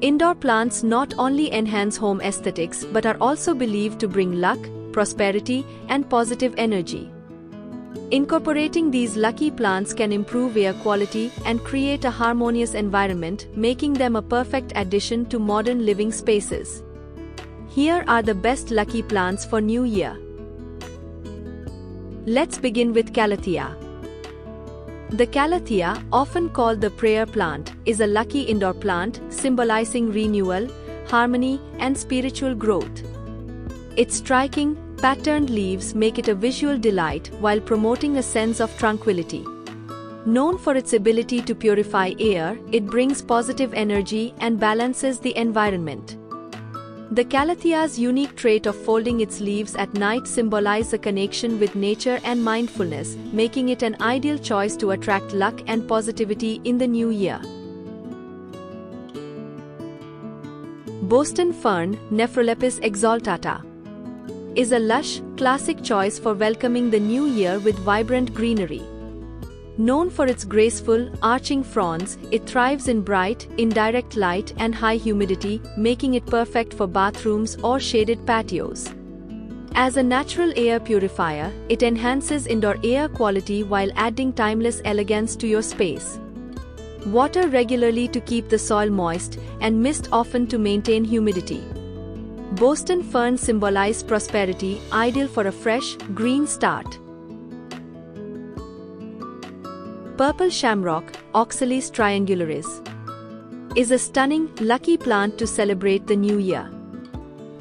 Indoor plants not only enhance home aesthetics but are also believed to bring luck, prosperity, and positive energy. Incorporating these lucky plants can improve air quality and create a harmonious environment, making them a perfect addition to modern living spaces. Here are the best lucky plants for New Year. Let's begin with Calathea. The Calathea, often called the prayer plant, is a lucky indoor plant symbolizing renewal, harmony, and spiritual growth. Its striking, patterned leaves make it a visual delight while promoting a sense of tranquility. Known for its ability to purify air, it brings positive energy and balances the environment. The Calathea's unique trait of folding its leaves at night symbolizes a connection with nature and mindfulness, making it an ideal choice to attract luck and positivity in the new year. Boston fern, Nephrolepis exaltata, is a lush, classic choice for welcoming the new year with vibrant greenery. Known for its graceful, arching fronds, it thrives in bright, indirect light and high humidity, making it perfect for bathrooms or shaded patios. As a natural air purifier, it enhances indoor air quality while adding timeless elegance to your space. Water regularly to keep the soil moist, and mist often to maintain humidity. Boston fern symbolize prosperity, ideal for a fresh, green start. Purple shamrock, Oxalis triangularis, is a stunning, lucky plant to celebrate the new year.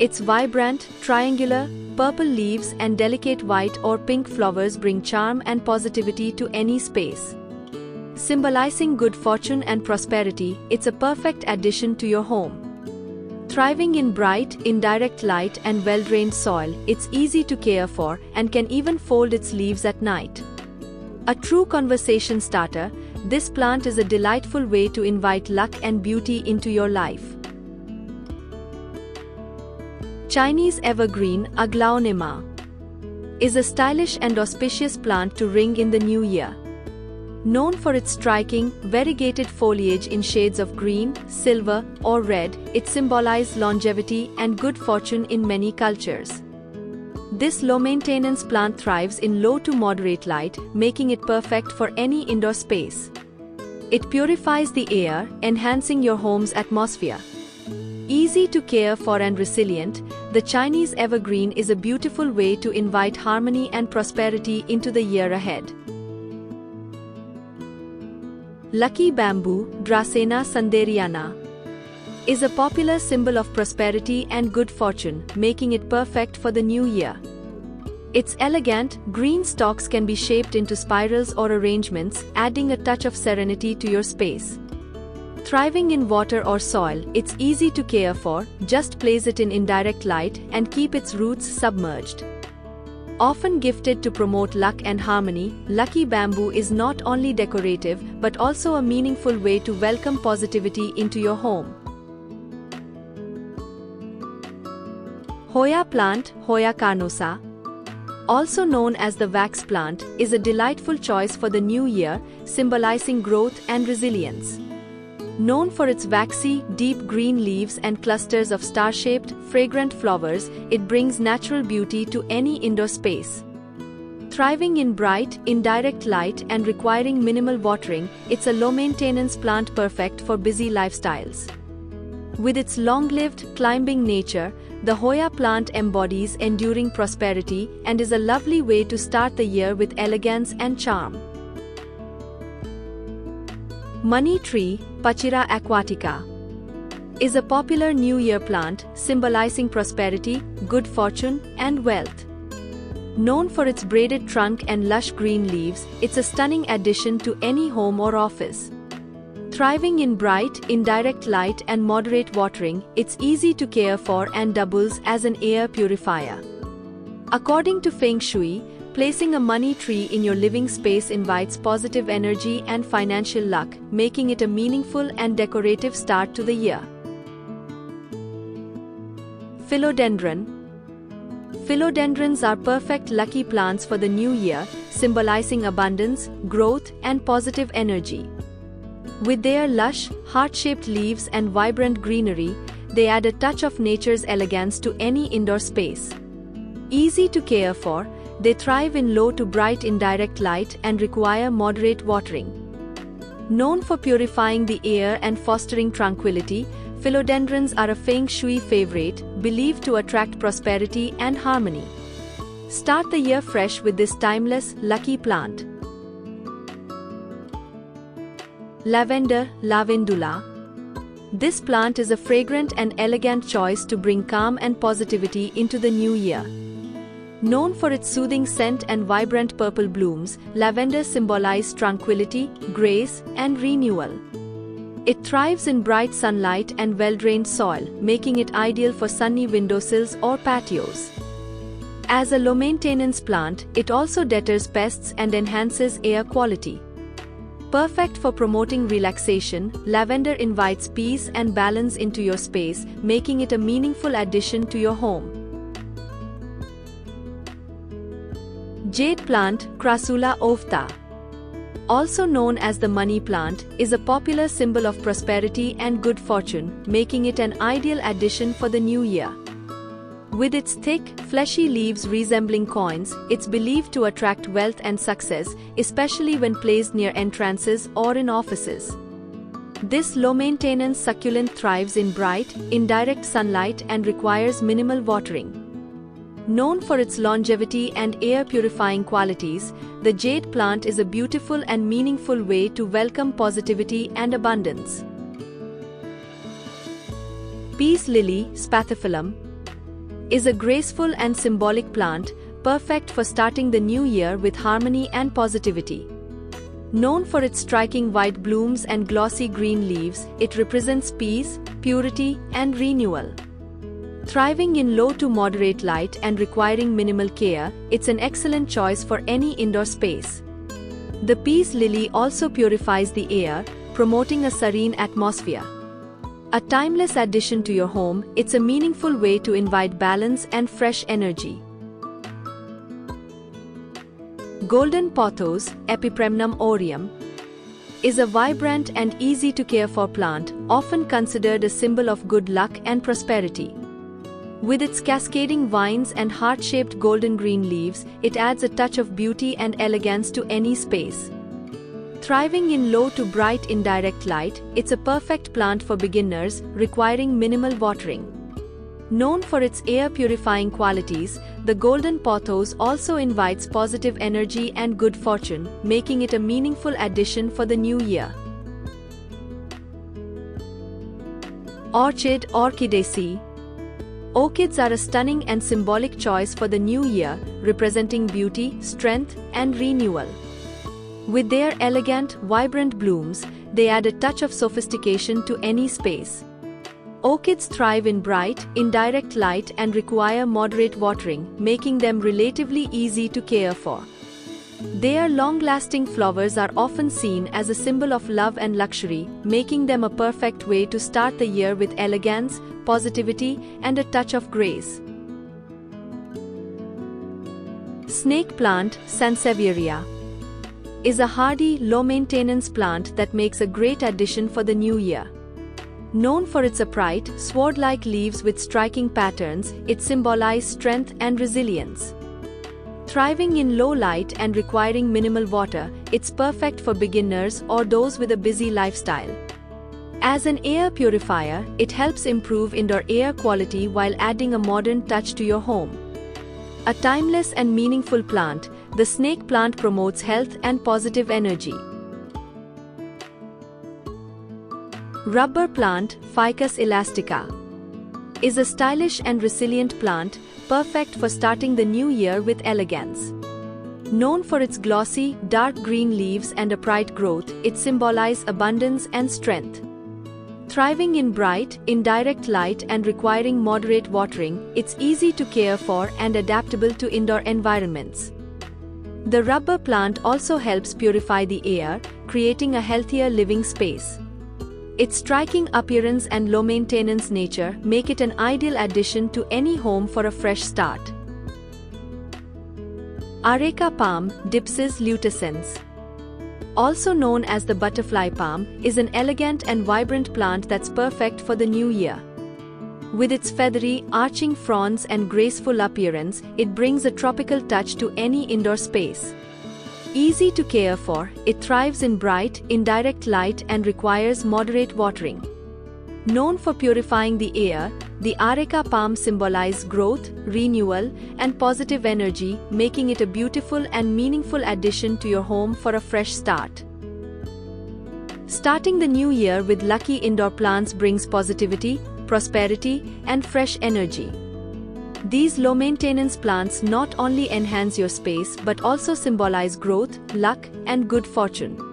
Its vibrant, triangular, purple leaves and delicate white or pink flowers bring charm and positivity to any space. Symbolizing good fortune and prosperity, it's a perfect addition to your home. Thriving in bright, indirect light and well-drained soil, it's easy to care for and can even fold its leaves at night. A true conversation starter, this plant is a delightful way to invite luck and beauty into your life. Chinese evergreen, Aglaonema, is a stylish and auspicious plant to ring in the new year. Known for its striking, variegated foliage in shades of green, silver, or red, it symbolizes longevity and good fortune in many cultures. This low-maintenance plant thrives in low to moderate light, making it perfect for any indoor space. It purifies the air, enhancing your home's atmosphere. Easy to care for and resilient, the Chinese evergreen is a beautiful way to invite harmony and prosperity into the year ahead. Lucky bamboo, Dracena sanderiana, is a popular symbol of prosperity and good fortune, making it perfect for the new year. Its elegant, green stalks can be shaped into spirals or arrangements, adding a touch of serenity to your space. Thriving in water or soil, it's easy to care for, just place it in indirect light and keep its roots submerged. Often gifted to promote luck and harmony, lucky bamboo is not only decorative but also a meaningful way to welcome positivity into your home. Hoya plant, Hoya carnosa, also known as the wax plant, is a delightful choice for the new year, symbolizing growth and resilience. Known for its waxy, deep green leaves and clusters of star-shaped, fragrant flowers, it brings natural beauty to any indoor space. Thriving in bright, indirect light and requiring minimal watering, it's a low-maintenance plant perfect for busy lifestyles. With its long-lived, climbing nature, the Hoya plant embodies enduring prosperity and is a lovely way to start the year with elegance and charm. Money tree, Pachira aquatica, is a popular New Year plant symbolizing prosperity, good fortune, and wealth. Known for its braided trunk and lush green leaves, it's a stunning addition to any home or office. Thriving in bright, indirect light and moderate watering, it's easy to care for and doubles as an air purifier. According to Feng Shui, placing a money tree in your living space invites positive energy and financial luck, making it a meaningful and decorative start to the year. Philodendron. Philodendrons are perfect lucky plants for the new year, symbolizing abundance, growth, and positive energy. With their lush, heart-shaped leaves and vibrant greenery, they add a touch of nature's elegance to any indoor space. Easy to care for, they thrive in low to bright indirect light and require moderate watering. Known for purifying the air and fostering tranquility, philodendrons are a feng shui favorite, believed to attract prosperity and harmony. Start the year fresh with this timeless, lucky plant. Lavender, Lavandula. This plant is a fragrant and elegant choice to bring calm and positivity into the new year. Known for its soothing scent and vibrant purple blooms, lavender symbolizes tranquility, grace, and renewal. It thrives in bright sunlight and well-drained soil, making it ideal for sunny windowsills or patios. As a low-maintenance plant, it also deters pests and enhances air quality. Perfect for promoting relaxation, lavender invites peace and balance into your space, making it a meaningful addition to your home. Jade plant, Crassula ovata, also known as the money plant, is a popular symbol of prosperity and good fortune, making it an ideal addition for the new year. With its thick, fleshy leaves resembling coins, it's believed to attract wealth and success, especially when placed near entrances or in offices. This low-maintenance succulent thrives in bright, indirect sunlight and requires minimal watering. Known for its longevity and air-purifying qualities, the jade plant is a beautiful and meaningful way to welcome positivity and abundance. Peace lily, Spathiphyllum, is a graceful and symbolic plant, perfect for starting the new year with harmony and positivity. Known for its striking white blooms and glossy green leaves, it represents peace, purity, and renewal. Thriving in low to moderate light and requiring minimal care, it's an excellent choice for any indoor space. The peace lily also purifies the air, promoting a serene atmosphere. A timeless addition to your home, it's a meaningful way to invite balance and fresh energy. Golden pothos, Epipremnum aureum, is a vibrant and easy to care for plant, often considered a symbol of good luck and prosperity. With its cascading vines and heart-shaped golden green leaves, it adds a touch of beauty and elegance to any space. Thriving in low to bright indirect light, it's a perfect plant for beginners, requiring minimal watering. Known for its air-purifying qualities, the golden pothos also invites positive energy and good fortune, making it a meaningful addition for the new year. Orchid, Orchidaceae. Orchids are a stunning and symbolic choice for the new year, representing beauty, strength, and renewal. With their elegant, vibrant blooms, they add a touch of sophistication to any space. Orchids thrive in bright, indirect light and require moderate watering, making them relatively easy to care for. Their long-lasting flowers are often seen as a symbol of love and luxury, making them a perfect way to start the year with elegance, positivity, and a touch of grace. Snake plant, Sansevieria, is a hardy, low-maintenance plant that makes a great addition for the new year. Known for its upright, sword-like leaves with striking patterns, it symbolizes strength and resilience. Thriving in low light and requiring minimal water, it's perfect for beginners or those with a busy lifestyle. As an air purifier, it helps improve indoor air quality while adding a modern touch to your home. A timeless and meaningful plant, the snake plant promotes health and positive energy. Rubber plant, Ficus elastica, is a stylish and resilient plant, perfect for starting the new year with elegance. Known for its glossy, dark green leaves and upright growth, it symbolizes abundance and strength. Thriving in bright, indirect light and requiring moderate watering, it's easy to care for and adaptable to indoor environments. The rubber plant also helps purify the air, creating a healthier living space. Its striking appearance and low-maintenance nature make it an ideal addition to any home for a fresh start. Areca palm, Dipsis luteenscens, Also known as the butterfly palm, is an elegant and vibrant plant that's perfect for the new year. With its feathery, arching fronds and graceful appearance, it brings a tropical touch to any indoor space. Easy to care for, it thrives in bright, indirect light and requires moderate watering. Known for purifying the air, the areca palm symbolizes growth, renewal, and positive energy, making it a beautiful and meaningful addition to your home for a fresh start. Starting the new year with lucky indoor plants brings positivity, prosperity, and fresh energy. These low-maintenance plants not only enhance your space but also symbolize growth, luck, and good fortune.